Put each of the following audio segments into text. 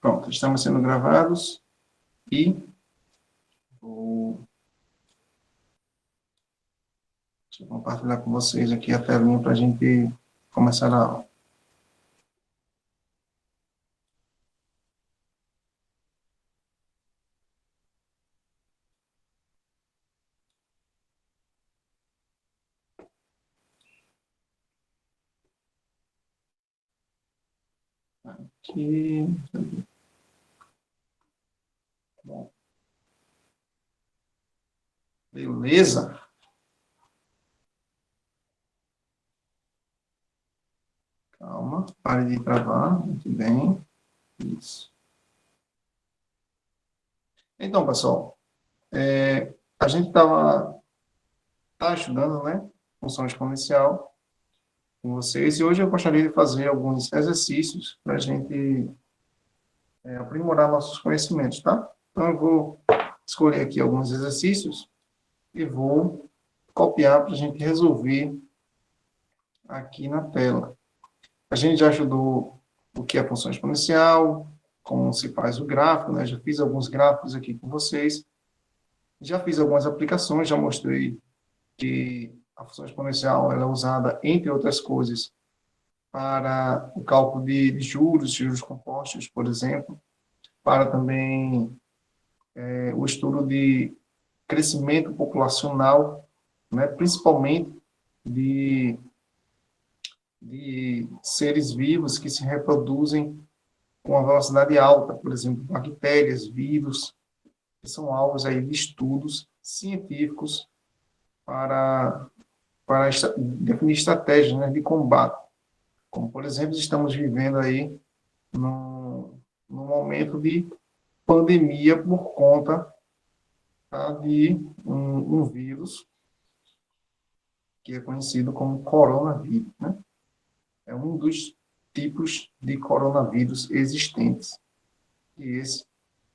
Pronto, estamos sendo gravados e deixa eu compartilhar com vocês aqui a telinha para a gente começar a aula. Aqui. Bom. Beleza? Calma, pare de travar. Muito bem. Isso. Então, pessoal, a gente tá estudando, né? Função exponencial com vocês, e hoje eu gostaria de fazer alguns exercícios para a gente aprimorar nossos conhecimentos, tá? Então, eu vou escolher aqui alguns exercícios e vou copiar para a gente resolver aqui na tela. A gente já estudou o que é função exponencial, como se faz o gráfico, né? Já fiz alguns gráficos aqui com vocês, já fiz algumas aplicações, já mostrei que a função exponencial ela é usada, entre outras coisas, para o cálculo de juros compostos, por exemplo, para também o estudo de crescimento populacional, né, principalmente de seres vivos que se reproduzem com uma velocidade alta, por exemplo, bactérias, vírus, que são alvos aí de estudos científicos para definir estratégias, né, de combate. Como, por exemplo, estamos vivendo aí num momento de pandemia por conta, tá, de um vírus que é conhecido como coronavírus, né? É um dos tipos de coronavírus existentes. E esse,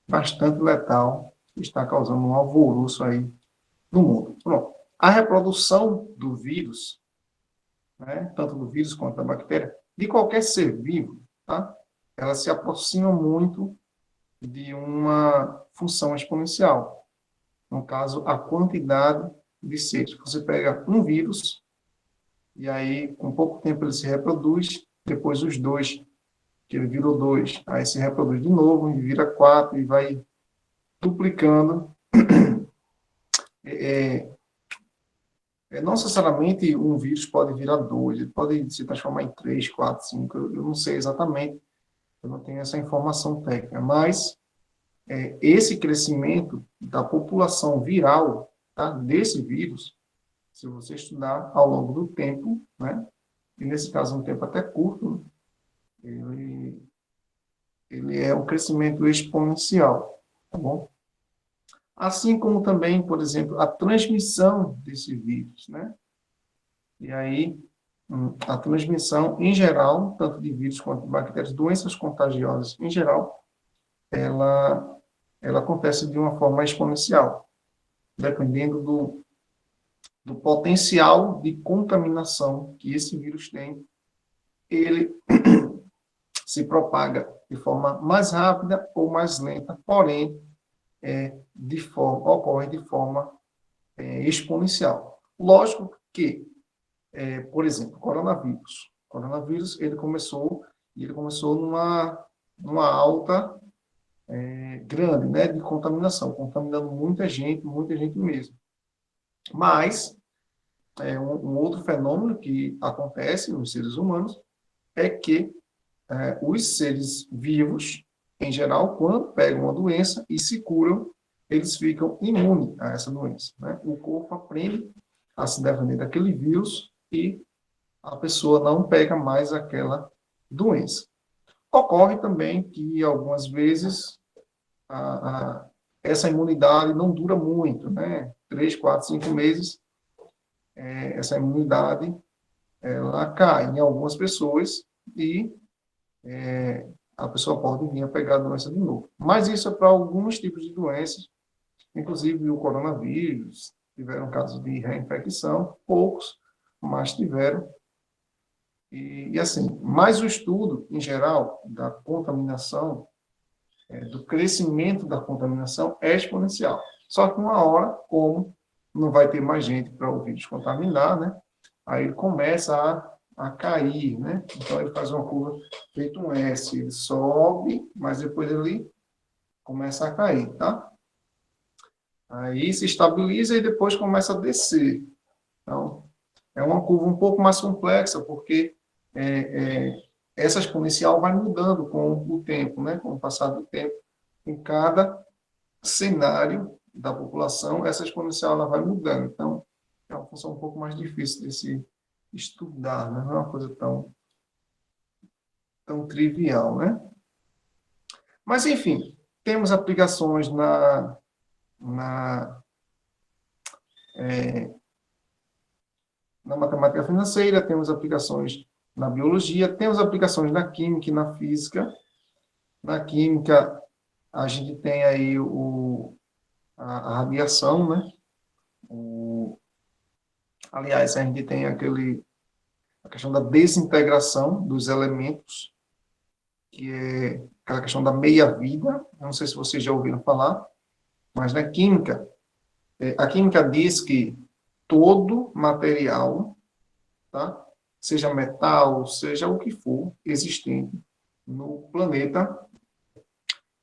bastante letal, está causando um alvoroço aí no mundo. Pronto. A reprodução do vírus, né, tanto do vírus quanto da bactéria, de qualquer ser vivo, tá? Ela se aproxima muito de uma função exponencial. No caso, a quantidade de seres. Você pega um vírus, e aí, com pouco tempo, ele se reproduz, depois os dois, que ele virou 2, aí se reproduz de novo, e vira 4, e vai duplicando. Não necessariamente um vírus pode virar 2, ele pode se transformar em 3, 4, 5, eu não sei exatamente, eu não tenho essa informação técnica, mas esse crescimento da população viral, tá, desse vírus, se você estudar ao longo do tempo, né, e nesse caso um tempo até curto, ele é um crescimento exponencial, tá bom? Assim como também, por exemplo, a transmissão desse vírus, né? E aí, a transmissão, em geral, tanto de vírus quanto de bactérias, doenças contagiosas, em geral, ela acontece de uma forma exponencial, dependendo do potencial de contaminação que esse vírus tem, ele se propaga de forma mais rápida ou mais lenta, porém, ocorre de forma exponencial. Lógico que, por exemplo, coronavírus. Coronavírus, ele começou numa alta grande, né, de contaminação, contaminando muita gente mesmo. Mas, um outro fenômeno que acontece nos seres humanos é que os seres vivos, em geral, quando pegam uma doença e se curam, eles ficam imunes a essa doença, né? O corpo aprende a se defender daquele vírus e a pessoa não pega mais aquela doença. Ocorre também que, algumas vezes, essa imunidade não dura muito, né? 3, 4, 5 meses, essa imunidade ela cai em algumas pessoas e a pessoa pode vir a pegar a doença de novo. Mas isso é para alguns tipos de doenças, inclusive o coronavírus, tiveram casos de reinfecção, poucos, mas tiveram. E assim, mas o estudo, em geral, da contaminação, do crescimento da contaminação é exponencial. Só que uma hora, como não vai ter mais gente para o vírus contaminar, né? Aí ele começa a cair, né? Então ele faz uma curva feito um S, ele sobe, mas depois ele começa a cair, tá? Aí se estabiliza e depois começa a descer. Então, é uma curva um pouco mais complexa, porque essa exponencial vai mudando com o tempo, né? Com o passar do tempo. Em cada cenário da população, essa exponencial ela vai mudando. Então, é uma função um pouco mais difícil de se estudar, né? Não é uma coisa tão trivial, né? Mas, enfim, temos aplicações na, na matemática financeira, temos aplicações na biologia, temos aplicações na química e na física. Na química, a gente tem aí a radiação, né? Aliás, a gente tem a questão da desintegração dos elementos, que é aquela questão da meia-vida. Não sei se vocês já ouviram falar, mas na química, a química diz que todo material, tá? Seja metal, seja o que for existente no planeta,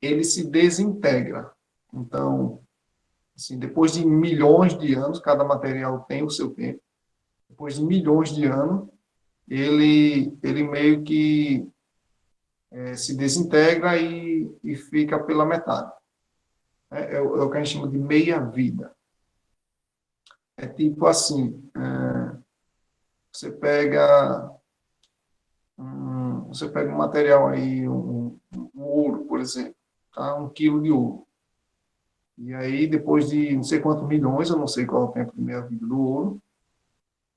ele se desintegra. Então, assim, depois de milhões de anos, cada material tem o seu tempo, depois de milhões de anos, ele meio que se desintegra e fica pela metade. É o que a gente chama de meia-vida. É tipo assim, você pega um material aí, um ouro, por exemplo, tá? 1 quilo de ouro. E aí, depois de não sei quantos milhões, eu não sei qual é o tempo de meia-vida do ouro,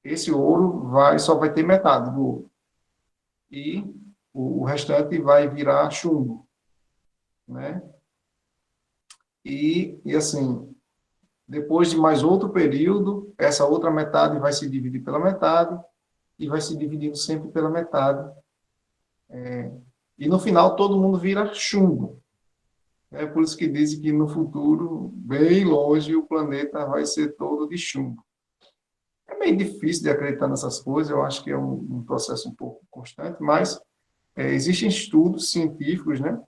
esse ouro só vai ter metade do ouro. E o restante vai virar chumbo, né? E assim, depois de mais outro período, essa outra metade vai se dividir pela metade e vai se dividindo sempre pela metade. E no final todo mundo vira chumbo. É por isso que dizem que no futuro, bem longe, o planeta vai ser todo de chumbo. É meio difícil de acreditar nessas coisas, eu acho que é um processo um pouco constante, mas existem estudos científicos, né,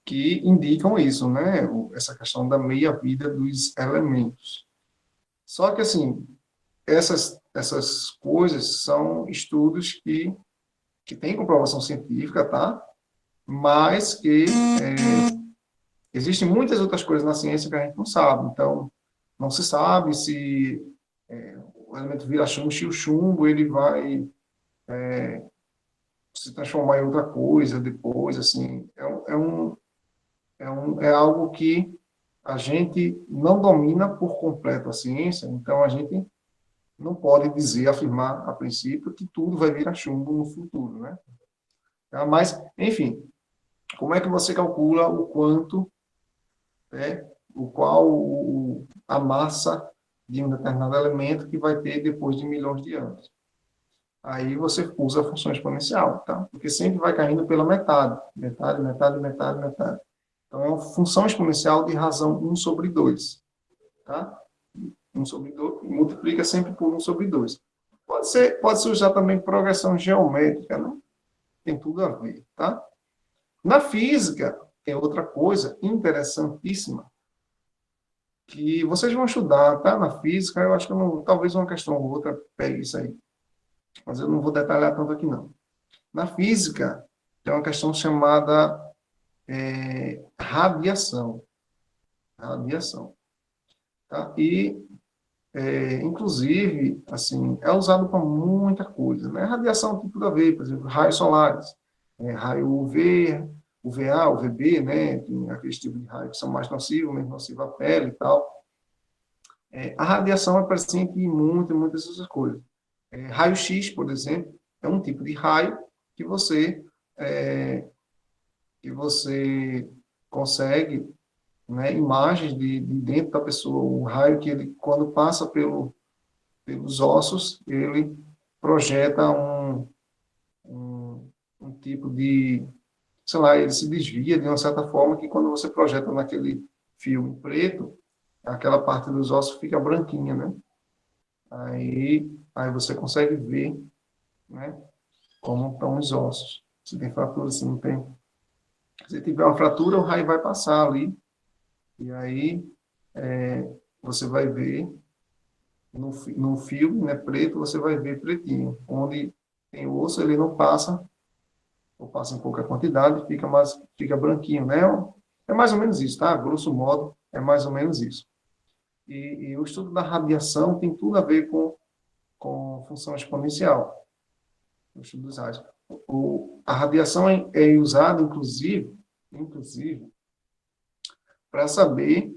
que indicam isso, né, essa questão da meia-vida dos elementos. Só que, assim, essas coisas são estudos que têm comprovação científica, tá? Mas que existem muitas outras coisas na ciência que a gente não sabe. Então, não se sabe se o elemento vira chumbo, se o chumbo ele vai se transformar em outra coisa depois, assim. É algo que a gente não domina por completo a ciência, então a gente não pode dizer, afirmar a princípio que tudo vai virar chumbo no futuro, né? Tá? Mas, enfim, como é que você calcula o quanto, a massa de um determinado elemento que vai ter depois de milhões de anos? Aí você usa a função exponencial, tá? Porque sempre vai caindo pela metade. Metade, metade, metade, metade. Então, é uma função exponencial de razão 1/2, tá? 1/2, multiplica sempre por 1/2. Pode-se usar também progressão geométrica, né? Tem tudo a ver, tá? Na física, tem outra coisa interessantíssima que vocês vão estudar, tá? Na física, eu acho que talvez uma questão ou outra pegue isso aí, mas eu não vou detalhar tanto aqui, não. Na física, tem uma questão chamada radiação. Radiação. Tá? E, inclusive, assim, é usado para muita coisa, né? Radiação tem tudo a ver, por exemplo, raios solares, raio UV, UVA, UVB, né? Tem aqueles tipos de raios que são mais nocivos, menos nocivos à pele e tal. A radiação é presente em muitas dessas coisas. Raio-X, por exemplo, é um tipo de raio que você consegue, né, imagens de dentro da pessoa, um raio que ele, quando passa pelos ossos, ele projeta um tipo sei lá, ele se desvia de uma certa forma que quando você projeta naquele filme preto, aquela parte dos ossos fica branquinha, né? Aí você consegue ver, né, como estão os ossos. Se tem fratura, se não tem. Se tiver uma fratura, o raio vai passar ali, e aí você vai ver no filme, né, preto, você vai ver pretinho. Onde tem osso, ele não passa, ou passa em pouca quantidade, fica branquinho, né? É mais ou menos isso, tá? Grosso modo, é mais ou menos isso. E o estudo da radiação tem tudo a ver com função exponencial, o estudo dos raios. A radiação é usada, inclusive para saber,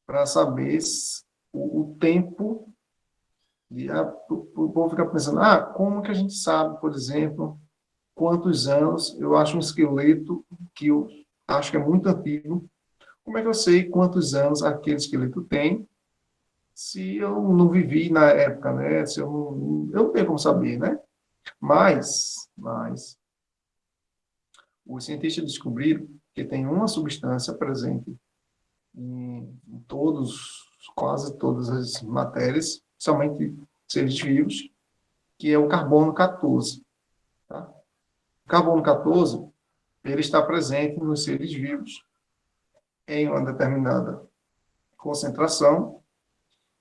para saber o tempo. O povo fica pensando, como que a gente sabe, por exemplo, quantos anos eu acho um esqueleto que eu acho que é muito antigo, como é que eu sei quantos anos aquele esqueleto tem se eu não vivi na época, né? Se eu não tenho como saber, né? Mas os cientistas descobriram que tem uma substância presente em quase todas as matérias, somente seres vivos, que é o carbono 14. Tá? O carbono 14, ele está presente nos seres vivos em uma determinada concentração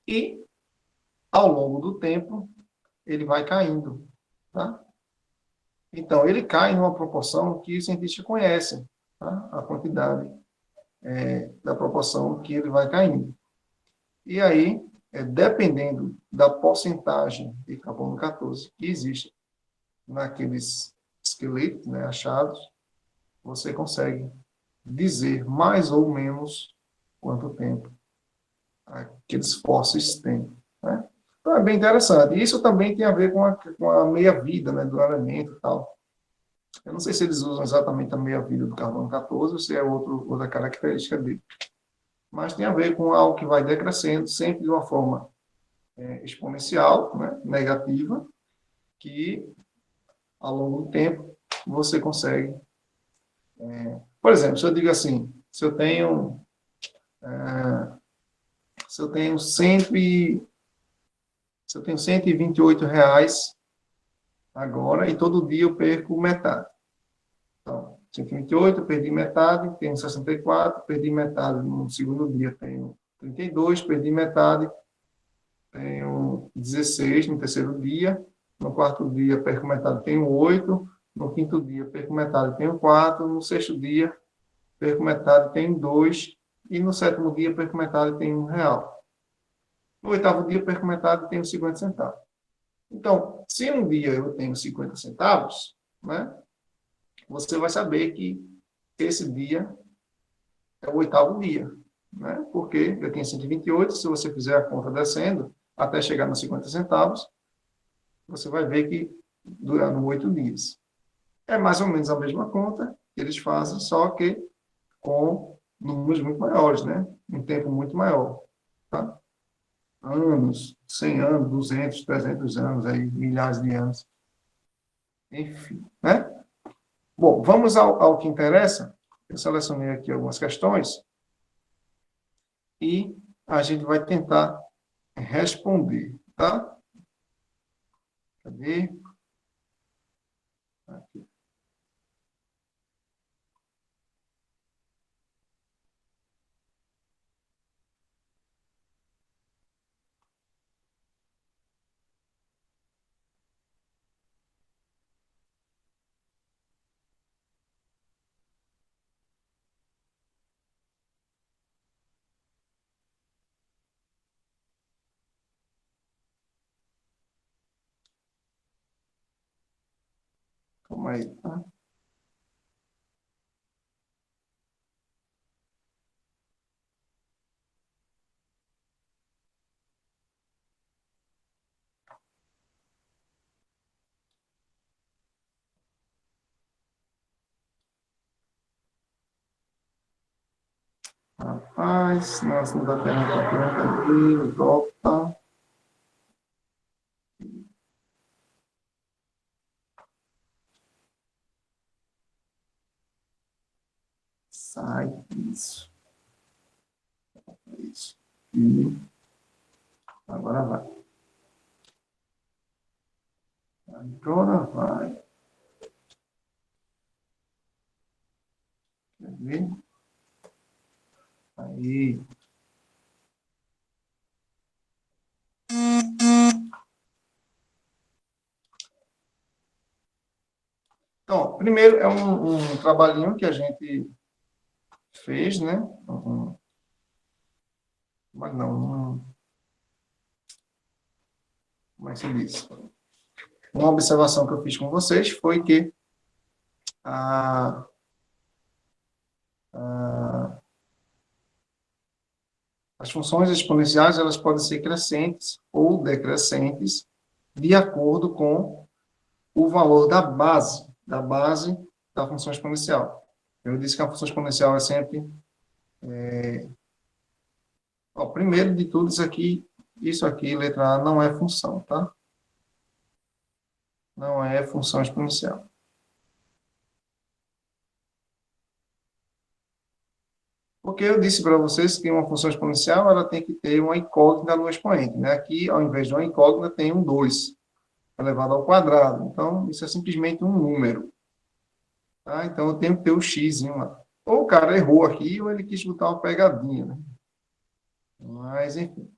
e, ao longo do tempo, ele vai caindo. Tá? Então, ele cai numa proporção que os cientistas conhecem, tá? A quantidade da proporção que ele vai caindo. E aí, dependendo da porcentagem de carbono 14 que existe naqueles esqueletos, né, achados, você consegue dizer mais ou menos quanto tempo aqueles fósseis têm. Né? Então, é bem interessante. Isso também tem a ver com a meia-vida, né, do elemento e tal. Eu não sei se eles usam exatamente a meia-vida do carbono 14 ou se é outra característica dele. Mas tem a ver com algo que vai decrescendo sempre de uma forma exponencial, né, negativa, que ao longo do tempo você consegue. Por exemplo, se eu digo assim, se eu tenho 128 reais agora e todo dia eu perco metade. Então, 128, eu perdi metade, tenho 64, perdi metade no segundo dia, tenho 32, perdi metade, tenho 16 no terceiro dia, no quarto dia perco metade, tenho 8, no quinto dia perco metade, tenho 4, no sexto dia perco metade, tenho 2, e no sétimo dia perco metade, tenho R$ 1. No oitavo dia perco metade, tenho 50 centavos. Então, se um dia eu tenho 50 centavos, né, você vai saber que esse dia é o oitavo dia, né? Porque eu tenho 128, se você fizer a conta descendo, até chegar nos 50 centavos, você vai ver que duraram 8 dias. É mais ou menos a mesma conta que eles fazem, só que com números muito maiores, né? Um tempo muito maior, tá? Anos, 100 anos, 200, 300 anos, aí, milhares de anos. Enfim, né? Bom, vamos ao que interessa. Eu selecionei aqui algumas questões e a gente vai tentar responder, tá? Cadê? Aqui. Calma aí, tá? Rapaz, nossa, não dá pergunta pronta ali, volta. Sai isso. Isso. E agora vai. Agora vai. Quer ver? Aí. Então, primeiro é um trabalhinho que a gente fez, né? Mas não, como é que se diz? Uma observação que eu fiz com vocês foi que a, as funções exponenciais elas podem ser crescentes ou decrescentes de acordo com o valor da base da função exponencial. Eu disse que a função exponencial é sempre... primeiro de tudo, isso aqui, letra A, não é função, tá? Não é função exponencial. Porque eu disse para vocês que uma função exponencial ela tem que ter uma incógnita no expoente. Né? Aqui, ao invés de uma incógnita, tem um 2 elevado ao quadrado. Então, isso é simplesmente um número. Tá? Então, eu tenho que ter o x lá. Ou o cara errou aqui, ou ele quis botar uma pegadinha. Né? Mas, enfim.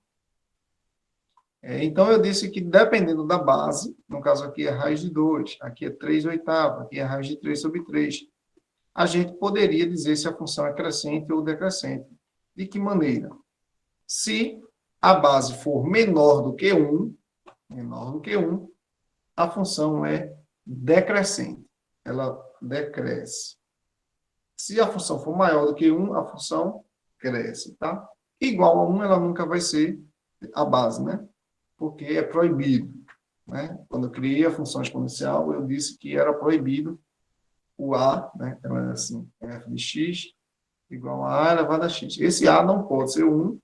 Então, eu disse que, dependendo da base, no caso aqui é raiz de 2, aqui é 3 oitavos, aqui é raiz de 3 sobre 3, a gente poderia dizer se a função é crescente ou decrescente. De que maneira? Se a base for menor do que 1, a função é decrescente. Ela decresce. Se a função for maior do que 1, a função cresce, tá? Igual a 1, ela nunca vai ser a base, né? Porque é proibido, né? Quando eu criei a função exponencial, eu disse que era proibido o A, né? Então, é assim, f de x igual a elevado a x. Esse A não pode ser 1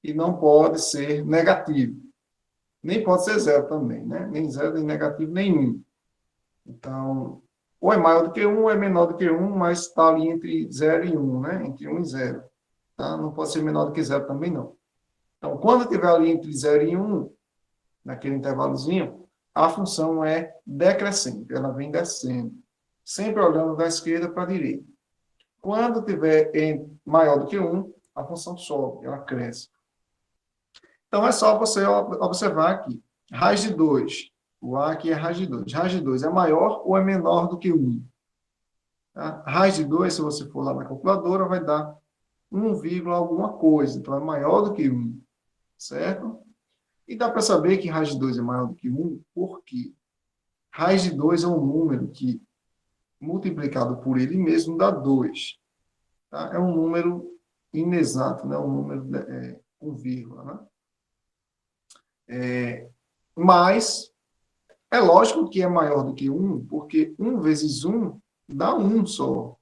e não pode ser negativo. Nem pode ser zero também, né? Nem zero, nem negativo, nem 1. Então, ou é maior do que 1, ou é menor do que 1, mas está ali entre 0 e 1, né? Entre 1 e 0. Tá? Não pode ser menor do que 0 também, não. Então, quando estiver ali entre 0 e 1, naquele intervalozinho, a função é decrescente, ela vem descendo, sempre olhando da esquerda para a direita. Quando tiver maior do que 1, a função sobe, ela cresce. Então, é só você observar aqui. Raiz de 2. O A aqui é raiz de 2. Raiz de 2 é maior ou é menor do que 1? Tá? Raiz de 2, se você for lá na calculadora, vai dar 1, alguma coisa. Então, é maior do que 1. Certo? E dá para saber que raiz de 2 é maior do que 1, porque raiz de 2 é um número que, multiplicado por ele mesmo, dá 2. Tá? É um número inexato, né? Um número com vírgula. Né? Mas é lógico que é maior do que 1, porque 1 vezes 1 dá 1 só.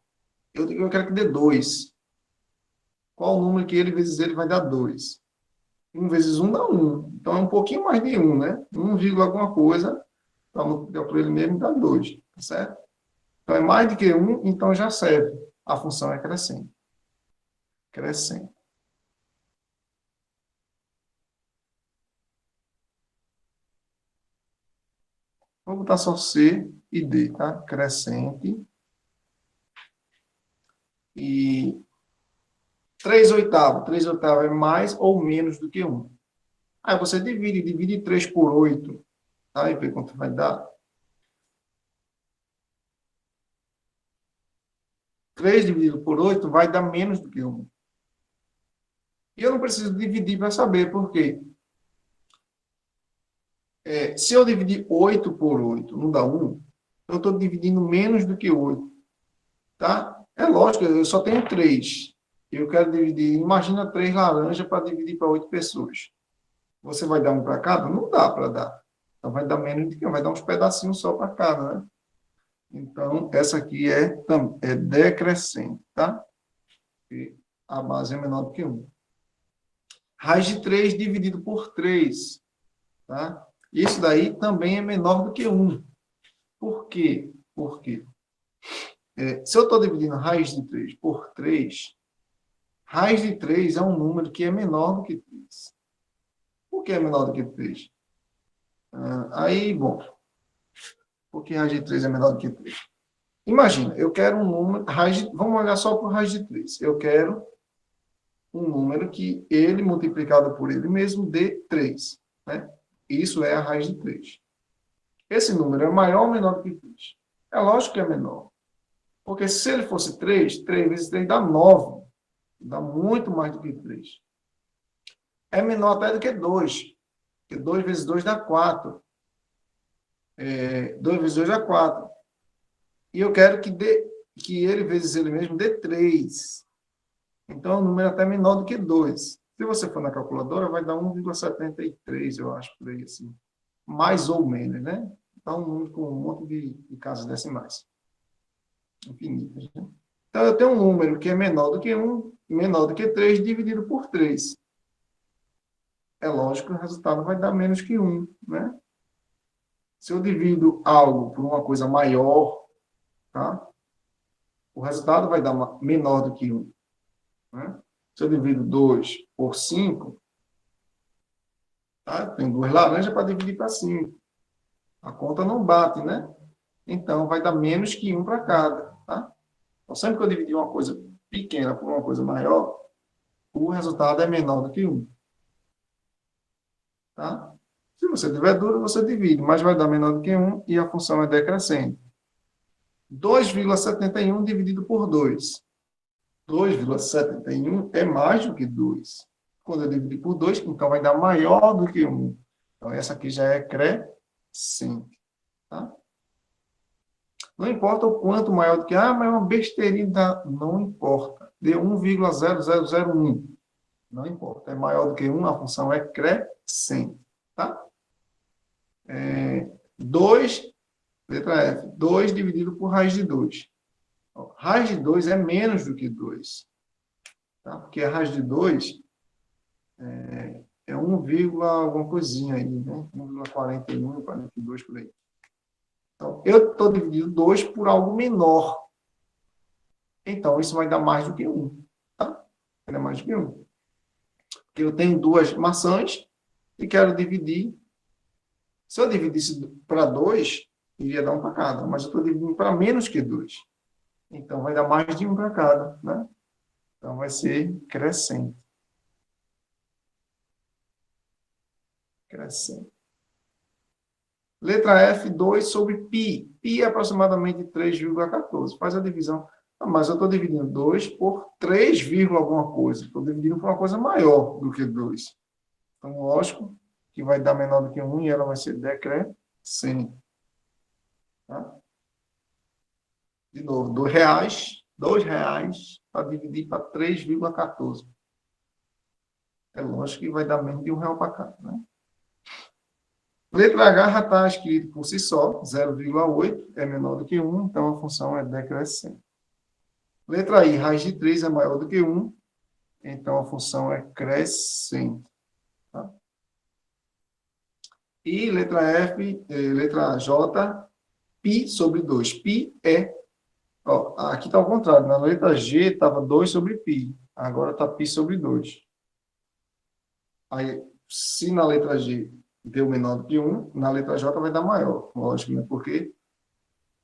Eu quero que dê 2. Qual o número que ele vezes ele vai dar 2? 1 vezes 1 dá 1. Então, é um pouquinho mais de 1, né? 1, alguma coisa, para multiplicar por ele mesmo, dá 2. Tá certo? Então, é mais do que 1, então já serve. A função é crescente. Crescente. Vou botar só C e D, tá? Crescente. E 3 oitavos. 3 oitavos é mais ou menos do que 1. Aí você divide 3 por 8, tá? E vê quanto vai dar. 3 dividido por 8 vai dar menos do que 1. E eu não preciso dividir para saber por quê. Se eu dividir 8 por 8 não dá 1, eu estou dividindo menos do que 8. Tá? É lógico, eu só tenho 3. Eu quero dividir, imagina 3 laranjas para dividir para 8 pessoas. Você vai dar um para cada? Não dá para dar. Então, vai dar menos do que 1, vai dar uns pedacinhos só para cada, né? Então, essa aqui é decrescente, tá? E a base é menor do que 1. Raiz de 3 dividido por 3, tá? Isso daí também é menor do que 1. Por quê? Por quê? Se eu estou dividindo raiz de 3 por 3, raiz de 3 é um número que é menor do que 3. Por que é menor do que 3? Aí, bom, por que raiz de 3 é menor do que 3? Imagina, eu quero um número, vamos olhar só por raiz de 3. Eu quero um número que ele multiplicado por ele mesmo dê 3. Né? Isso é a raiz de 3. Esse número é maior ou menor do que 3? É lógico que é menor. Porque se ele fosse 3, 3 vezes 3 dá 9. Dá muito mais do que 3. É menor até do que 2. Porque 2 vezes 2 dá 4. 2 vezes 2 dá 4. E eu quero que ele vezes ele mesmo dê 3. Então, o número é até menor do que 2. Se você for na calculadora, vai dar 1,73, eu acho, por aí, assim. Mais ou menos, né? Dá um número com um monte de casas decimais. Infinitas, né? Então, eu tenho um número que é menor do que 1, menor do que 3, dividido por 3. É lógico que o resultado vai dar menos que 1, né? Se eu divido algo por uma coisa maior, tá? O resultado vai dar menor do que 1. Né? Se eu divido 2 por 5, tá? Tem 2 laranjas para dividir para 5. A conta não bate, né? Então, vai dar menos que 1 para cada. Tá? Então, sempre que eu dividir uma coisa pequena por uma coisa maior, o resultado é menor do que 1. Tá? Se você tiver dúvida, você divide, mas vai dar menor do que 1 e a função é decrescente. 2,71 dividido por 2. 2,71 é mais do que 2. Quando eu dividir por 2, então vai dar maior do que 1. Então, essa aqui já é crescente. Tá? Não importa o quanto maior do que... mas é uma besteirinha. Não importa. Deu 1,0001. Não importa. É maior do que 1, a função é crescente. Tá? 2, letra F. 2 dividido por raiz de 2. Raiz de 2 é menos do que 2. Tá? Porque a raiz de 2 é 1, alguma coisinha aí, né? 1,41, 42 por aí. Então, eu estou dividindo 2 por algo menor. Então, isso vai dar mais do que 1. Tá? Vai dar mais do que 1. Porque eu tenho 2 maçãs e quero dividir. Se eu dividisse para 2, iria dar 1 para cada. Mas eu estou dividindo para menos que 2. Então, vai dar mais de 1 para cada. Né? Então, vai ser crescente. Crescente. Letra F, 2 sobre π. Π é aproximadamente 3,14. Faz a divisão. Mas eu estou dividindo 2 por 3, alguma coisa. Estou dividindo por uma coisa maior do que 2. Então, lógico que vai dar menor do que 1 e ela vai ser decrescente. Tá? De novo, R$2 para dividir para 3,14. É lógico que vai dar menos de R$1 para cá, né? Letra H já está escrito por si só, 0,8 é menor do que 1, então a função é decrescente. Letra I, raiz de 3 é maior do que 1, então a função é crescente. Tá? E letra F, letra J, π sobre 2. Π é, aqui está ao contrário, na letra G estava 2 sobre π, agora está π sobre 2. Aí, se na letra G deu menor do que 1, na letra J vai dar maior, lógico, né? Porque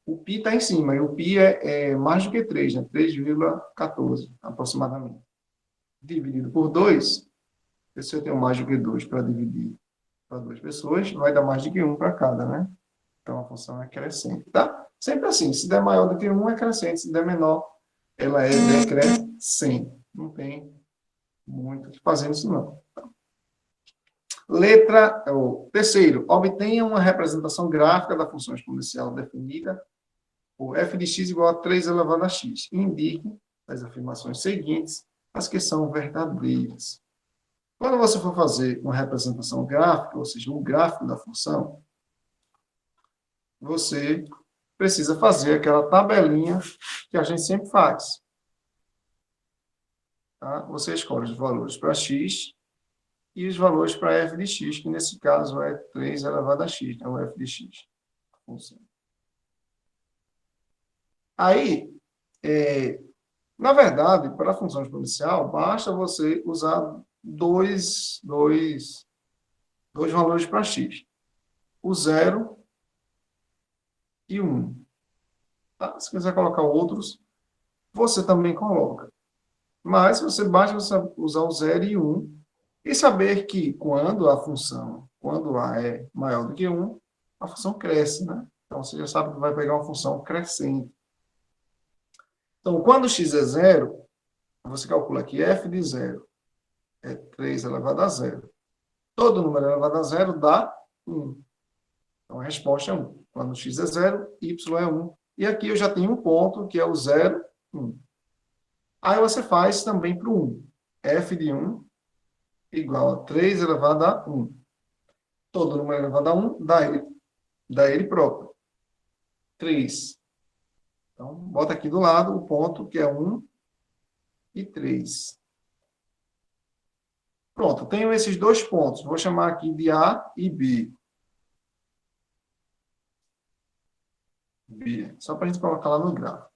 o π está em cima, e o π é mais do que 3, né? 3,14, aproximadamente. Dividido por 2, se eu tenho mais do que 2 para dividir para 2 pessoas, vai dar mais do que 1 para cada, né? Então, a função é crescente, tá? Sempre assim, se der maior do que 1, é crescente, se der menor, ela é decrescente. Não tem muito o que fazer nisso, não. Terceiro, obtenha uma representação gráfica da função exponencial definida por f de x igual a 3 elevado a x. Indique as afirmações seguintes, as que são verdadeiras. Quando você for fazer uma representação gráfica, ou seja, um gráfico da função, você precisa fazer aquela tabelinha que a gente sempre faz. Tá? Você escolhe os valores para x e os valores para f de x, que nesse caso é 3 elevado a x, né? O f de x. Função. Aí, Na verdade, para a função exponencial, basta você usar dois valores para x. O 0 e o 1. Tá? Se quiser colocar outros, você também coloca. Mas basta você usar o 0 e o 1 e saber que quando a é maior do que 1, a função cresce, né? Então, você já sabe que vai pegar uma função crescente. Então, quando x é 0, você calcula que f de 0 é 3 elevado a 0. Todo número elevado a 0 dá 1. Então, a resposta é 1. Quando x é 0, y é 1. E aqui eu já tenho um ponto, que é o 0, 1. Aí você faz também para o 1. f de 1 igual a 3 elevado a 1. Todo número elevado a 1 dá ele próprio. 3. Então, bota aqui do lado o ponto, que é 1 e 3. Pronto, tenho esses dois pontos. Vou chamar aqui de A e B. B. Só para a gente colocar lá no gráfico.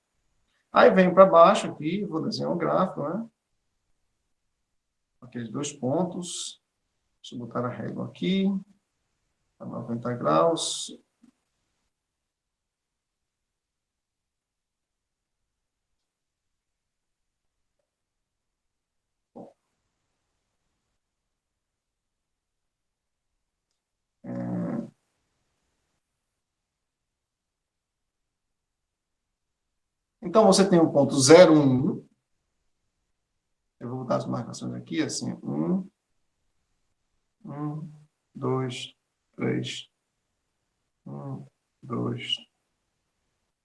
Aí venho para baixo aqui, vou desenhar um gráfico, né? Aqueles dois pontos. Deixa eu botar a régua aqui. A 90 graus. Então, você tem um ponto 0, 1. Eu vou botar as marcações aqui, assim. 1, 2, 3. 1, 2.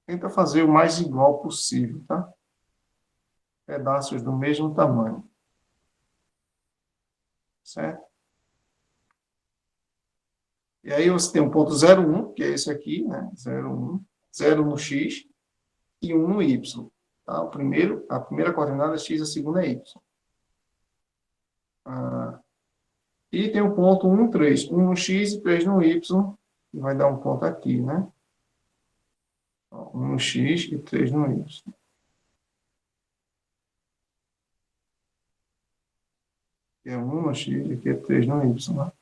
Tenta fazer o mais igual possível, tá? Pedaços do mesmo tamanho. Certo? E aí você tem um ponto 0, 1, que é esse aqui, né? 0, 1. 0 no x e 1 no y. Tá? A primeira coordenada é x, a segunda é y. E tem o ponto 1, 3. 1 no x e 3 no y. E vai dar um ponto aqui, né? 1 no x e 3 no y. Aqui é 1 no x e aqui é 3 no y. Né?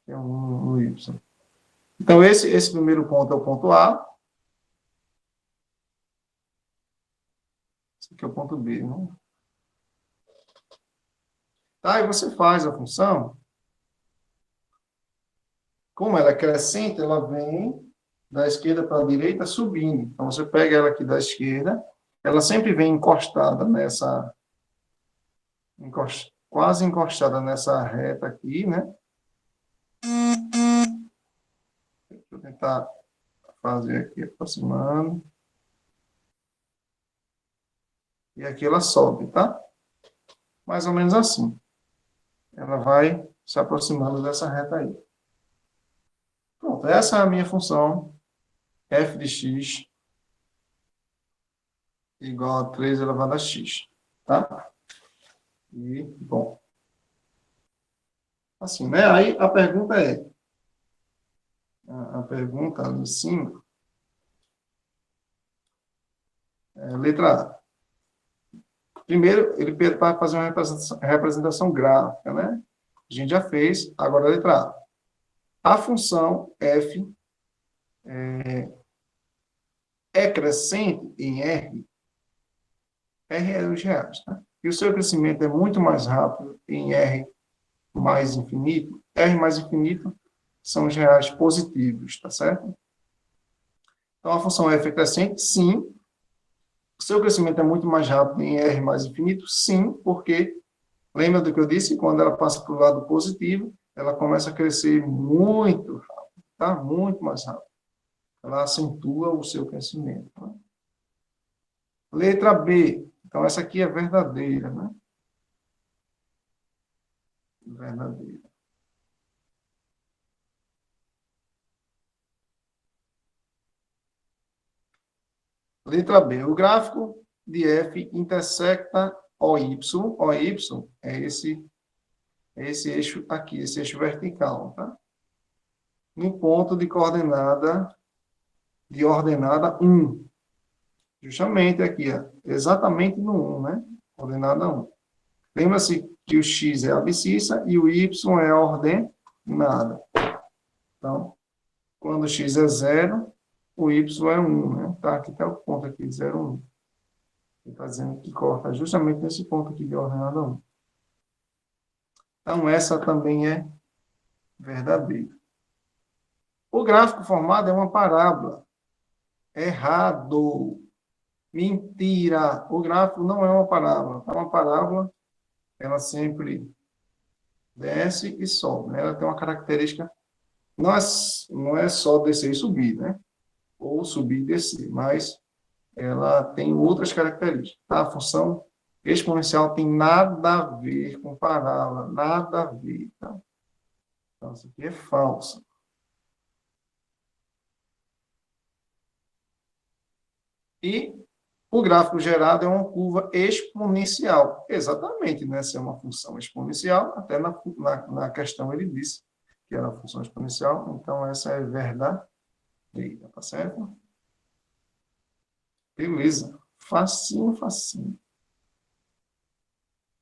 Aqui é 1 no y. Então, esse primeiro ponto é o ponto A. Esse aqui é o ponto B. Né? Tá, e você faz a função. Como ela é crescente, ela vem da esquerda para a direita subindo. Então, você pega ela aqui da esquerda, ela sempre vem encostada nessa... quase encostada nessa reta aqui, né? Deixa eu tentar fazer aqui, aproximando. E aqui ela sobe, tá? Mais ou menos assim. Ela vai se aproximando dessa reta aí. Pronto, essa é a minha função f de x igual a 3 elevado a x, tá? E, bom, assim, né? Aí a pergunta é, a pergunta ali 5, letra A. Primeiro, ele pede para fazer uma representação gráfica, né? A gente já fez, agora a letra A. A função f é crescente em R. R é os reais, tá? E o seu crescimento é muito mais rápido em R mais infinito. R mais infinito são os reais positivos, tá certo? Então, a função f é crescente? Sim. O seu crescimento é muito mais rápido em R mais infinito? Sim, porque, lembra do que eu disse? Quando ela passa para o lado positivo, ela começa a crescer muito rápido, tá? Muito mais rápido. Ela acentua o seu crescimento. Tá? Letra B. Então, essa aqui é verdadeira, né? Verdadeira. Letra B. O gráfico de f intersecta OY. OY é esse eixo aqui, esse eixo vertical, tá? No ponto de ordenada 1. Justamente aqui, ó, exatamente no 1, né? Coordenada 1. Lembra-se que o x é a abscissa e o y é a ordenada. Então, quando o x é 0, o y é 1, né? Tá, aqui está o ponto aqui, 0, 1. Ele está dizendo que corta justamente nesse ponto aqui de ordenada 1. Então, essa também é verdadeira. O gráfico formado é uma parábola. Errado. Mentira. O gráfico não é uma parábola. É uma parábola, ela sempre desce e sobe, né? Ela tem uma característica, não é só descer e subir, né? Ou subir e descer, mas ela tem outras características. Tá? A função exponencial tem nada a ver com parábola, nada a ver. Tá? Então, isso aqui é falso. E o gráfico gerado é uma curva exponencial. Exatamente, né? Se é uma função exponencial, até na questão ele disse que era uma função exponencial, então essa é verdadeira, tá certo? Beleza. Facinho, facinho.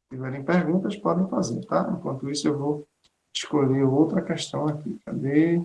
Se tiverem perguntas, podem fazer, tá? Enquanto isso, eu vou escolher outra questão aqui. Cadê?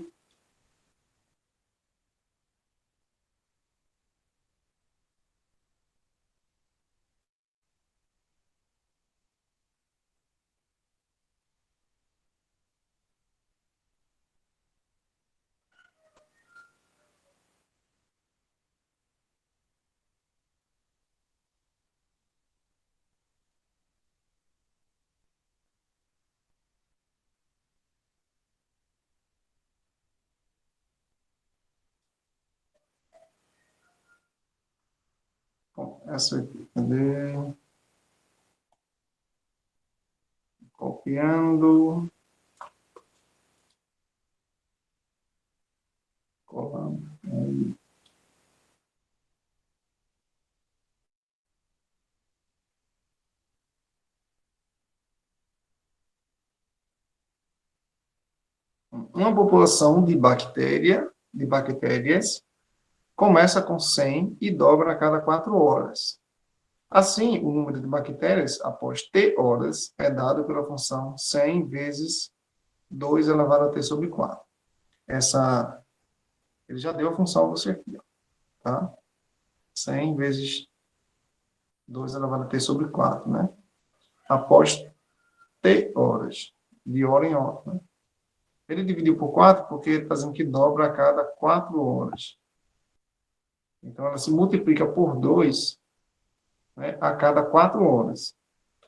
Bom, essa aqui. Cadê? Copiando. Colando. Aí. Uma população de bactérias, começa com 100 e dobra a cada 4 horas. Assim, o número de bactérias após t horas é dado pela função 100 vezes 2 elevado a t sobre 4. Ele já deu a função a você aqui, ó, tá? 100 vezes 2 elevado a t sobre 4, né? Após t horas, de hora em hora, né? Ele dividiu por 4 porque ele está dizendo que dobra a cada 4 horas. Então, ela se multiplica por 2, né, a cada 4 horas.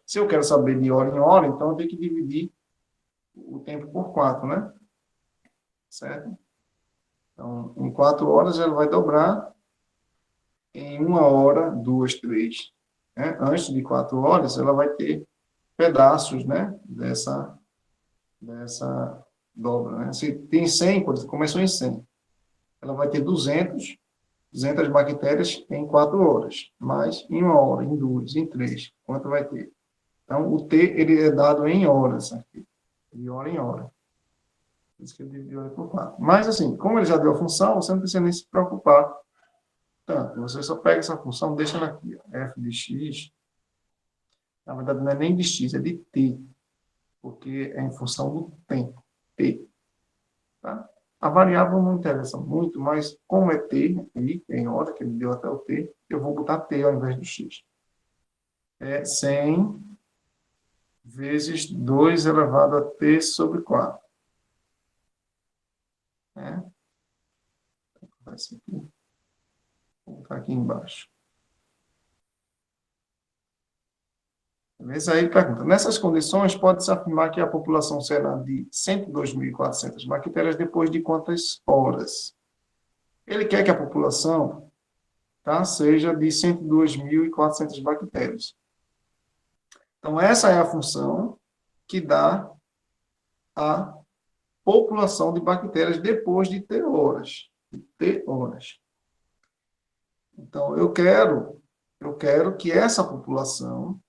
Se eu quero saber de hora em hora, então eu tenho que dividir o tempo por 4, né? Certo? Então, em 4 horas, ela vai dobrar em 1 hora, 2, 3. Né? Antes de 4 horas, ela vai ter pedaços, né? Dessa dobra, né? Se tem 100, por exemplo, começou em 100. Ela vai ter 200 bactérias em 4 horas, mais em 1 hora, em 2, em 3. Quanto vai ter? Então, o T ele é dado em horas, aqui, de hora em hora. Por isso que ele dividiu por 4. Mas, assim, como ele já deu a função, você não precisa nem se preocupar tanto. Você só pega essa função, deixa ela aqui, ó, f de x. Na verdade, não é nem de x, é de t, porque é em função do tempo, t. Tá? A variável não interessa muito, mas como é t, e em hora, que ele deu até o t, eu vou botar t ao invés do x. É 100 vezes 2 elevado a t sobre 4. Né? Vou botar aqui embaixo. Beleza? Aí ele pergunta, nessas condições, pode-se afirmar que a população será de 102.400 bactérias depois de quantas horas? Ele quer que a população, tá, seja de 102.400 bactérias. Então, essa é a função que dá a população de bactérias depois de T horas. T horas. Então, eu quero que essa população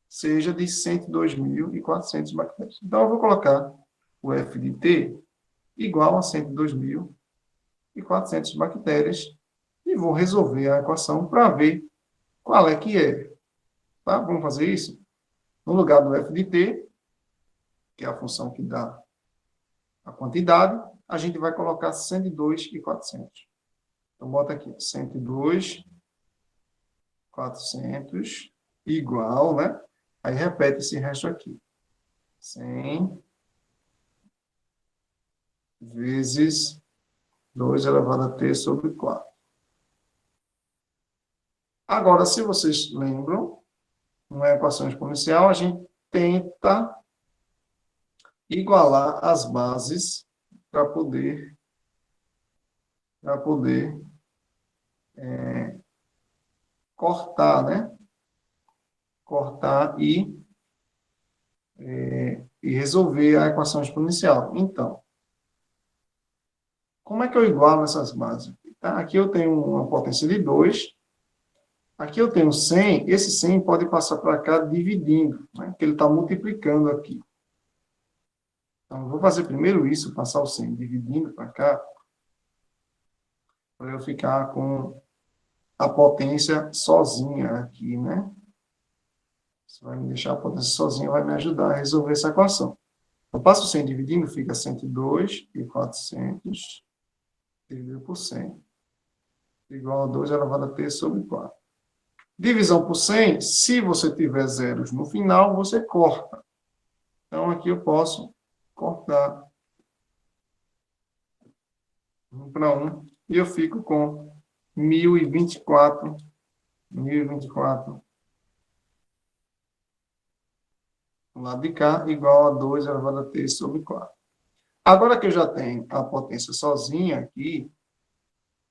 seja de 102.400 bactérias. Então, eu vou colocar o F de T igual a 102.400 bactérias e vou resolver a equação para ver qual é que é. Tá? Vamos fazer isso? No lugar do f de t, que é a função que dá a quantidade, a gente vai colocar 102 e 400. Então, bota aqui, 102, 400, igual, né? Aí, repete esse resto aqui. 100 vezes 2 elevado a t sobre 4. Agora, se vocês lembram, numa equação exponencial, a gente tenta igualar as bases para poder cortar, né? Cortar e resolver a equação exponencial. Então, como é que eu igualo essas bases? Tá? Aqui eu tenho uma potência de 2, aqui eu tenho 100, esse 100 pode passar para cá dividindo, né? Porque ele está multiplicando aqui. Então, eu vou fazer primeiro isso, passar o 100 dividindo para cá, para eu ficar com a potência sozinha aqui, né? Você vai me deixar a potência sozinha, vai me ajudar a resolver essa equação. Eu passo o 100 dividindo, fica 102 e 400 dividido por 100, igual a 2 elevado a t sobre 4. Divisão por 100, se você tiver zeros no final, você corta. Então, aqui eu posso cortar 1 para 1, e eu fico com 1024 do lado de cá, igual a 2 elevado a t sobre 4. Agora que eu já tenho a potência sozinha aqui,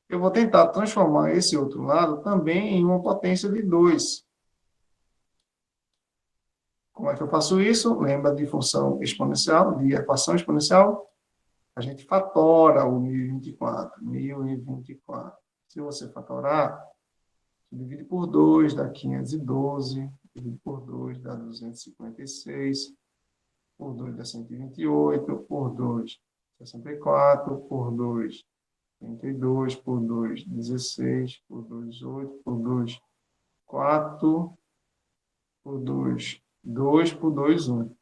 eu vou tentar transformar esse outro lado também em uma potência de 2. Como é que eu faço isso? Lembra de função exponencial, de equação exponencial? A gente fatora o 1024. 1024. Se você fatorar, divide por 2, dá 512. Divide por 2, dá 256. Por 2 dá 128. Por 2, 64. Por 2, 32. Por 2, 16. Por 2, 8. Por 2, 4. Por 2, 2. Por 2, 1.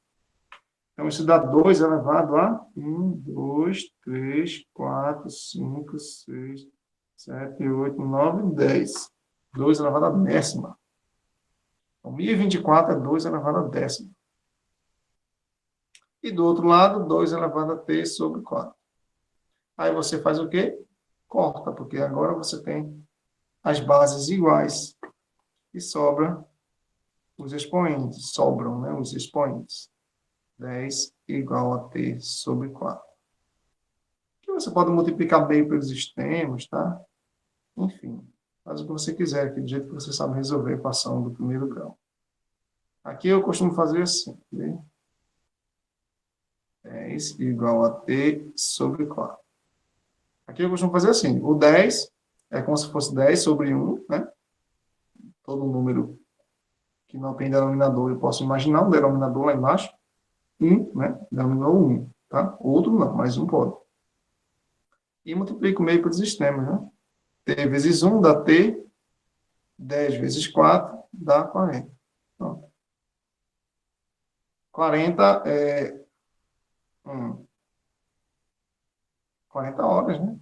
Então, isso dá 2 elevado a 1, 2, 3, 4, 5, 6, 7, 8, 9, 10. 2 elevado a décima. Então, 1024 é 2 elevado a décima. E do outro lado, 2 elevado a t sobre 4. Aí você faz o quê? Corta, porque agora você tem as bases iguais. E sobra os expoentes. Sobram, né, os expoentes. 10 igual a t sobre 4. Que você pode multiplicar bem pelos extremos, tá? Enfim, faz o que você quiser, aqui, do jeito que você sabe resolver a equação do primeiro grau. Aqui eu costumo fazer assim, né? 10 igual a t sobre 4. Aqui eu costumo fazer assim, o 10 é como se fosse 10 sobre 1, né? Todo número que não tem denominador, eu posso imaginar um denominador lá embaixo. 1, né? Denominador 1, tá? Outro não, mas um pode. E multiplico o meio pelos extremos, né? T vezes 1 dá T, 10 vezes 4 dá 40. Pronto. 40 é 40 horas, né?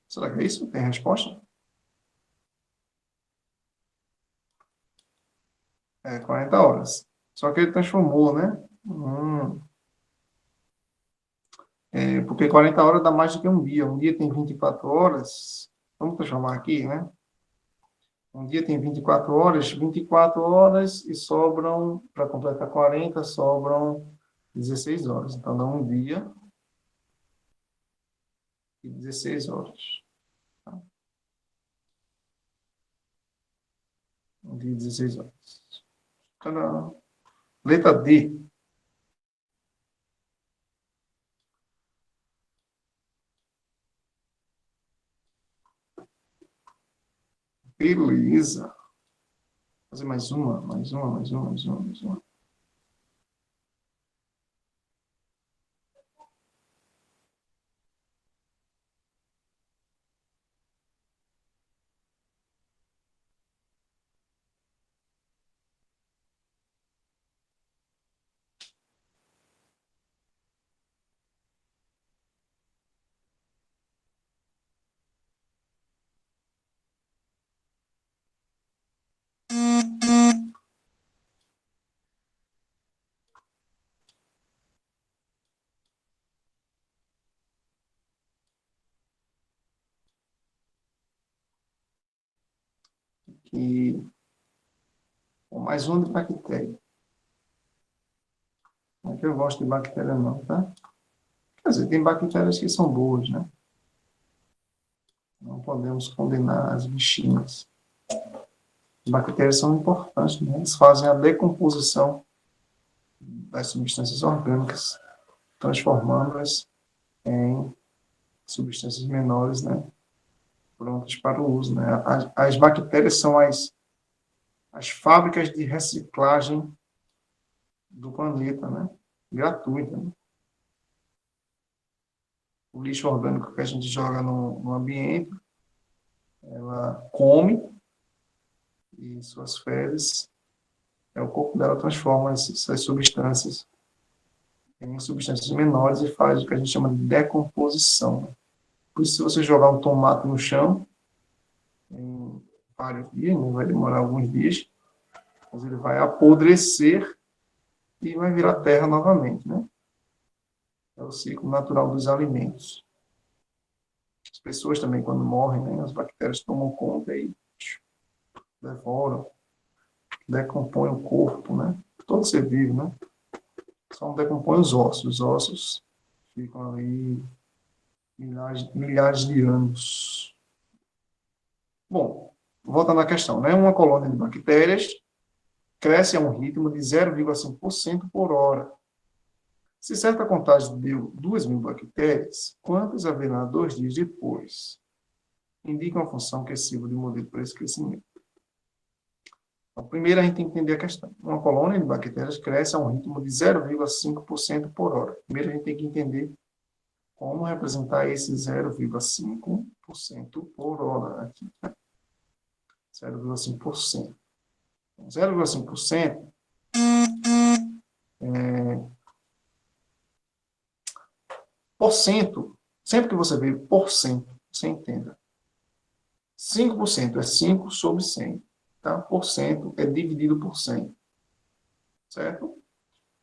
Será que é isso? Tem resposta? É 40 horas. Só que ele transformou, né? Porque 40 horas dá mais do que um dia. Um dia tem 24 horas. Vamos transformar aqui, né? Um dia tem 24 horas e sobram, para completar 40, sobram 16 horas. Então, dá um dia e 16 horas. Tá? Um dia e 16 horas. Tadã. Letra D. Beleza. Vou fazer mais uma. que... mais uma de bactéria. Não é que eu gosto de bactéria não, tá? Quer dizer, tem bactérias que são boas, né? Não podemos condenar as bichinhas. As bactérias são importantes, né? Eles fazem a decomposição das substâncias orgânicas, transformando-as em substâncias menores, né? Prontas para o uso, né? As bactérias são as fábricas de reciclagem do planeta, né? Gratuita, né? O lixo orgânico que a gente joga no ambiente, ela come e suas fezes, o corpo dela transforma essas substâncias em substâncias menores e faz o que a gente chama de decomposição, né? Por isso, se você jogar um tomate no chão, em vários dias, né? Vai demorar alguns dias, mas ele vai apodrecer e vai virar terra novamente, né? É o ciclo natural dos alimentos. As pessoas também, quando morrem, né, as bactérias tomam conta e devoram, decompõem o corpo, né? Todo ser vivo, né? Só não decompõe os ossos. Os ossos ficam ali milhares de anos. Bom, voltando à questão, né? Uma colônia de bactérias cresce a um ritmo de 0,5% por hora. Se certa contagem deu 2.000 bactérias, quantas haverá 2 dias depois? Indica uma função que sirva de modelo para esse crescimento. Então, primeiro, a gente tem que entender a questão. Uma colônia de bactérias cresce a um ritmo de 0,5% por hora. Primeiro, a gente tem que entender como representar esse 0,5% por hora aqui. 0,5%. 0,5% por cento, sempre que você vê por cento, você entenda. 5% é 5 sobre 100. Tá? Por cento é dividido por 100. Certo?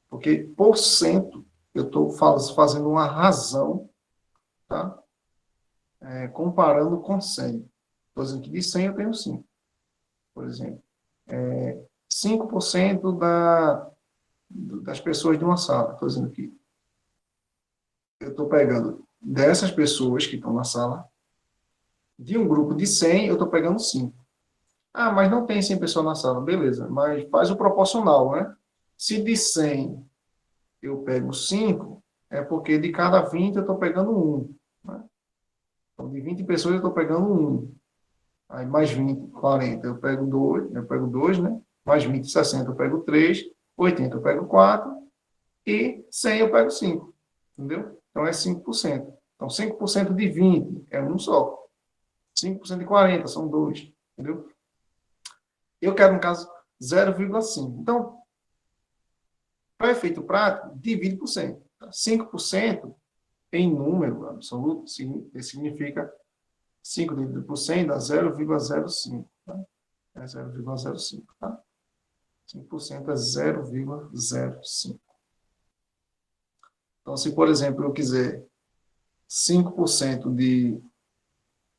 Porque por cento, eu estou fazendo uma razão, tá? Comparando com 100. Estou dizendo que de 100 eu tenho 5. Por exemplo, 5% das pessoas de uma sala. Estou dizendo que eu estou pegando dessas pessoas que estão na sala, de um grupo de 100, eu estou pegando 5. Ah, mas não tem 100 pessoas na sala. Beleza, mas faz o proporcional, né? Se de 100 eu pego 5, é porque de cada 20 eu estou pegando 1. Né? Então, de 20 pessoas eu estou pegando 1. Aí mais 20, 40, eu pego 2, né? Mais 20, 60, eu pego 3. 80, eu pego 4. E 100, eu pego 5. Entendeu? Então, é 5%. Então, 5% de 20 é um só. 5% de 40 são 2. Entendeu? Eu quero, no caso, 0,5. Então, para efeito prático, divide por 100. 5% em número absoluto significa 5 dividido por 100 dá 0,05. Tá? É 0,05. Tá? 5% é 0,05. Então, se, por exemplo, eu quiser 5% de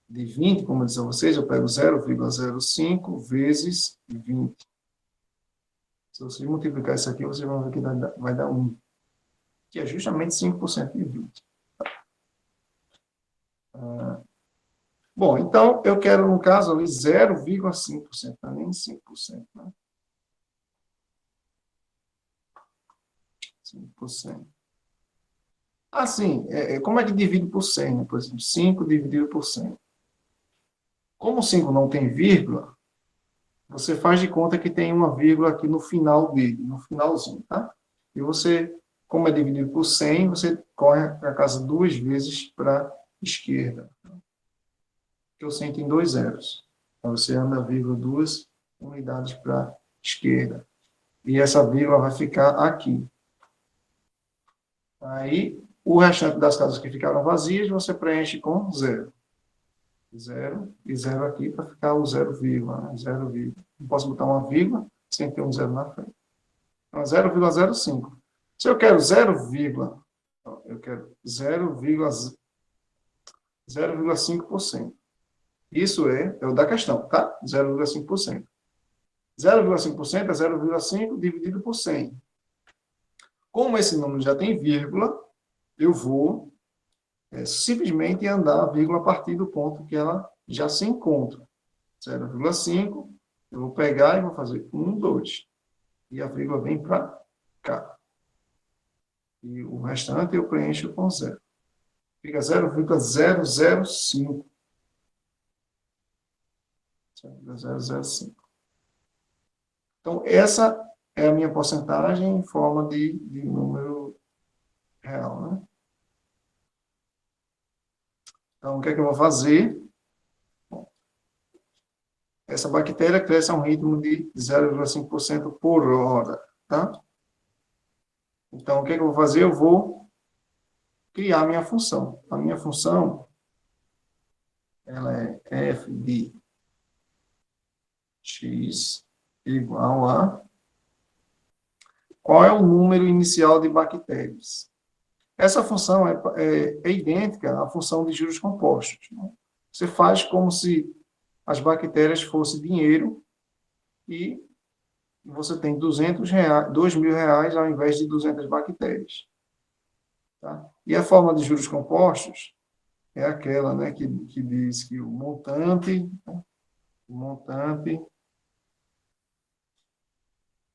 20, como eu disse a vocês, eu pego 0,05 vezes 20. Se você multiplicar isso aqui, você vai ver que vai dar 1, que é justamente 5% de 20. Bom, então, eu quero, no caso ali, 0,5%, não é nem 5%. Né? 5%. Assim, como é que divide por 100? Né? Por exemplo, 5 dividido por 100. Como 5 não tem vírgula, você faz de conta que tem uma vírgula aqui no final dele, no finalzinho, tá? E você, como é dividido por 100, você corre a casa 2 vezes para a esquerda. Porque o 100 tem 2 zeros. Então, você anda, vírgula, 2 unidades para a esquerda. E essa vírgula vai ficar aqui. Aí, o restante das casas que ficaram vazias, você preenche com 0. 0 e 0 aqui para ficar o 0, né? 0, não posso botar uma vírgula sem ter um 0 na frente. Então, 0,05. Se eu quero 0,5%. Isso é o da questão, tá? 0,5%. 0,5% é 0,5 dividido por 100. Como esse número já tem vírgula, eu vou simplesmente andar a vírgula a partir do ponto que ela já se encontra. 0,5, eu vou pegar e vou fazer 1, 2. E a vírgula vem para cá. E o restante eu preencho com 0. Fica 0,005. 0,005. Então, essa é a minha porcentagem em forma de número real, né? Então, o que é que eu vou fazer? Bom, essa bactéria cresce a um ritmo de 0,5% por hora, tá? Então, o que é que eu vou fazer? Eu vou criar a minha função. A minha função, ela é f de x igual a... Qual é o número inicial de bactérias? Essa função é idêntica à função de juros compostos. Né? Você faz como se as bactérias fossem dinheiro e você tem R$ 2.000 ao invés de 200 bactérias. Tá? E a forma de juros compostos é aquela, né, que diz que o montante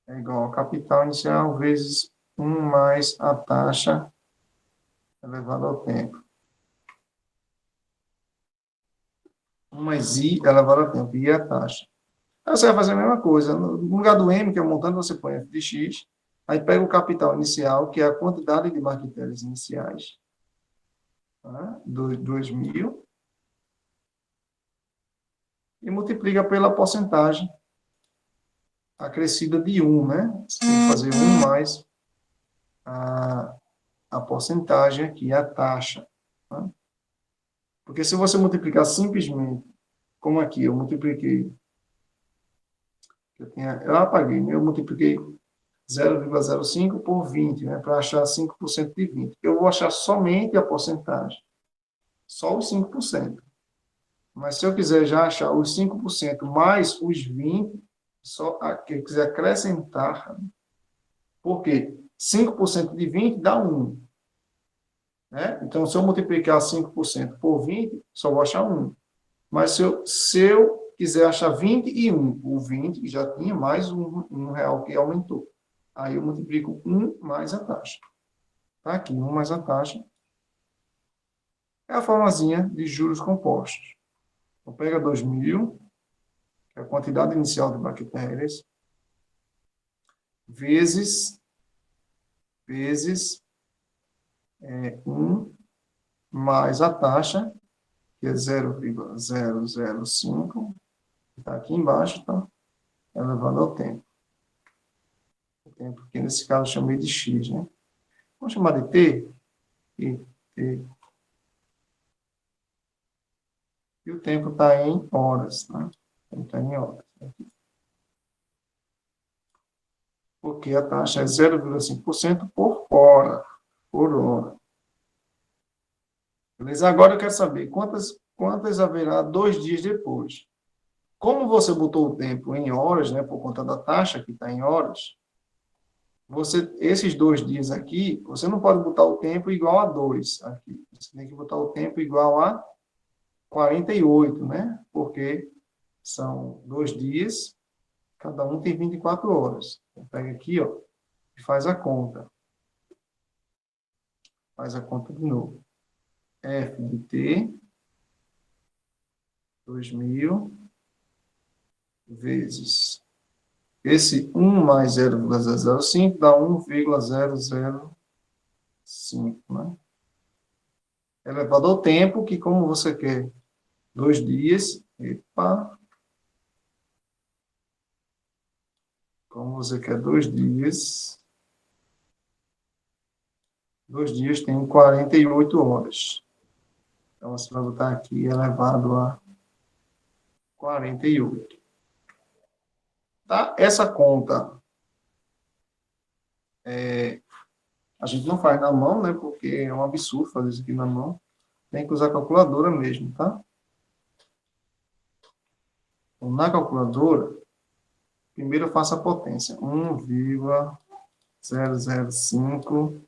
é igual ao capital inicial vezes 1 mais a taxa elevada ao tempo. 1 mais I elevado ao tempo, I é a taxa. Aí você vai fazer a mesma coisa. No lugar do M, que é o montante, você põe F de X, aí pega o capital inicial, que é a quantidade de bactérias iniciais, tá? 2.000, e multiplica pela porcentagem acrescida de 1, né? Você tem que fazer 1 mais a porcentagem aqui, a taxa. Tá? Porque se você multiplicar simplesmente, como aqui, eu multipliquei, eu apaguei, né? Eu multipliquei 0,05 por 20, né? Para achar 5% de 20. Eu vou achar somente a porcentagem, só os 5%. Mas se eu quiser já achar os 5% mais os 20%, só que eu quiser acrescentar, porque 5% de 20 dá 1. Né? Então, se eu multiplicar 5% por 20, só vou achar 1. Mas se eu quiser achar 20 e 1, o 20 já tinha mais um real que aumentou. Aí eu multiplico 1 mais a taxa. Tá aqui, 1 mais a taxa. É a formazinha de juros compostos. Então, pega 2.000, que é a quantidade inicial de bactérias, vezes 1 mais a taxa, que é 0,005, que está aqui embaixo, tá? Elevado ao tempo. O tempo que nesse caso eu chamei de x, né? Vamos chamar de t, e t. E o tempo está em horas, tá? Está em horas. Aqui. Porque a taxa é 0,5% por hora. Por hora. Beleza? Agora eu quero saber quantas haverá 2 dias depois. Como você botou o tempo em horas, né, por conta da taxa que está em horas, esses 2 dias aqui, você não pode botar o tempo igual a 2 aqui. Você tem que botar o tempo igual a 48, né? Porque são 2 dias, cada um tem 24 horas. Então, pega aqui, ó, e faz a conta. Faz a conta de novo. F de T, 2.000, vezes esse 1 mais 0,005 dá 1,005, né? Elevado ao tempo, que como você quer 2 dias, como você quer 2 dias, 2 dias tem 48 horas. Então, você vai botar aqui elevado a 48. Tá? Essa conta, a gente não faz na mão, né? Porque é um absurdo fazer isso aqui na mão. Tem que usar a calculadora mesmo, tá? Então, na calculadora, primeiro eu faço a potência. 1,005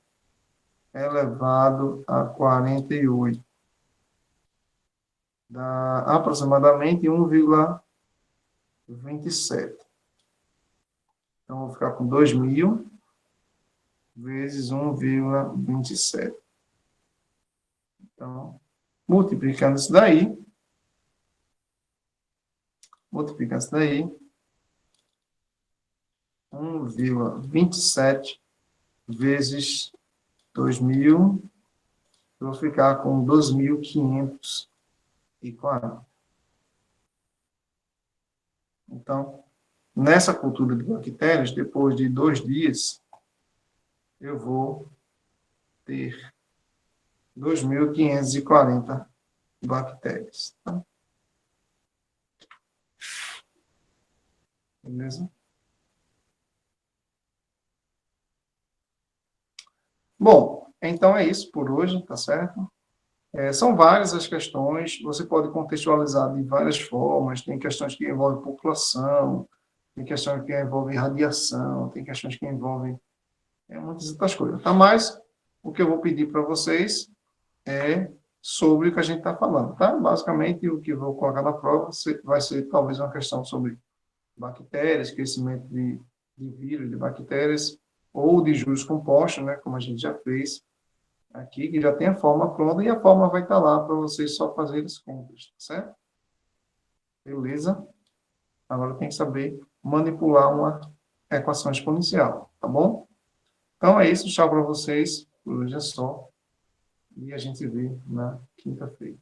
elevado a 48. Dá aproximadamente 1,27. Então, vou ficar com 2.000 vezes 1,27. Então, multiplicando isso daí, 1,27 vezes 2.000, eu vou ficar com 2.540. Então, nessa cultura de bactérias, depois de 2 dias, eu vou ter 2.540 bactérias. Tá? Beleza? Bom, então é isso por hoje, tá certo? São várias as questões, você pode contextualizar de várias formas, tem questões que envolvem população, tem questões que envolvem radiação, tem questões que envolvem muitas outras coisas. Tá? Mas o que eu vou pedir para vocês é sobre o que a gente está falando. Tá? Basicamente, o que eu vou colocar na prova vai ser talvez uma questão sobre bactérias, crescimento de vírus, de bactérias, ou de juros compostos, né, como a gente já fez aqui, que já tem a forma pronta, e a forma vai estar lá para vocês só fazerem as contas, certo? Beleza? Agora tem que saber manipular uma equação exponencial, tá bom? Então é isso, tchau para vocês, por hoje é só, e a gente se vê na quinta-feira.